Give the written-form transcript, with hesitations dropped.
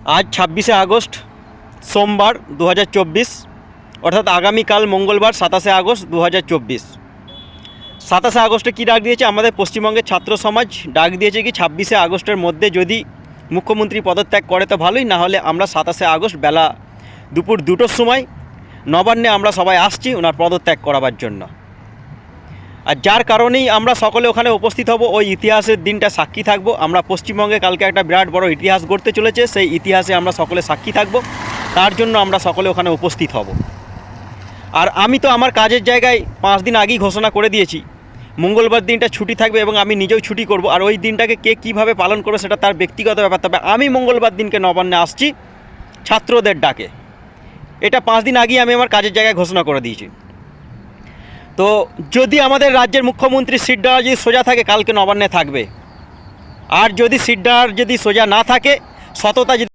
আজ 26শে আগস্ট সোমবার 2024, অর্থাৎ আগামীকাল মঙ্গলবার 27শে আগস্ট 2024। 27শে আগস্টে কী ডাক দিয়েছে আমাদের পশ্চিমবঙ্গের ছাত্র সমাজ? ডাক দিয়েছে কি 26শে আগস্টের মধ্যে যদি মুখ্যমন্ত্রী পদত্যাগ করে তো ভালোই, না হলে আমরা 27শে আগস্ট বেলা দুপুর 2টোর সময় নবান্নে আমরা সবাই আসছি ওনার পদত্যাগ করাবার জন্য। আর যার কারণেই আমরা সকলে ওখানে উপস্থিত হব, ওই ইতিহাসের দিনটা সাক্ষী থাকব। আমরা পশ্চিমবঙ্গে কালকে একটা বিরাট বড় ইতিহাস গড়তে চলেছে, সেই ইতিহাসে আমরা সকলে সাক্ষী থাকব, তার জন্য আমরা সকলে ওখানে উপস্থিত হব। আর আমি তো আমার কাজের জায়গায় 5 দিন আগেই ঘোষণা করে দিয়েছি মঙ্গলবার দিনটা ছুটি থাকবে এবং আমি নিজেও ছুটি করব। আর ওই দিনটাকে কে কীভাবে পালন করবে সেটা তার ব্যক্তিগত ব্যাপার, তবে আমি মঙ্গলবার দিনকে নবান্নে আসছি ছাত্রদের ডাকে। এটা 5 দিন আগেই আমি আমার কাজের জায়গায় ঘোষণা করে দিয়েছি। তো যদি আমাদের রাজ্যের মুখ্যমন্ত্রী সিটটা যদি সোজা থাকে কালকে নবান্নে থাকবে, আর যদি সিটটা যদি সোজা না থাকে, সততা যদি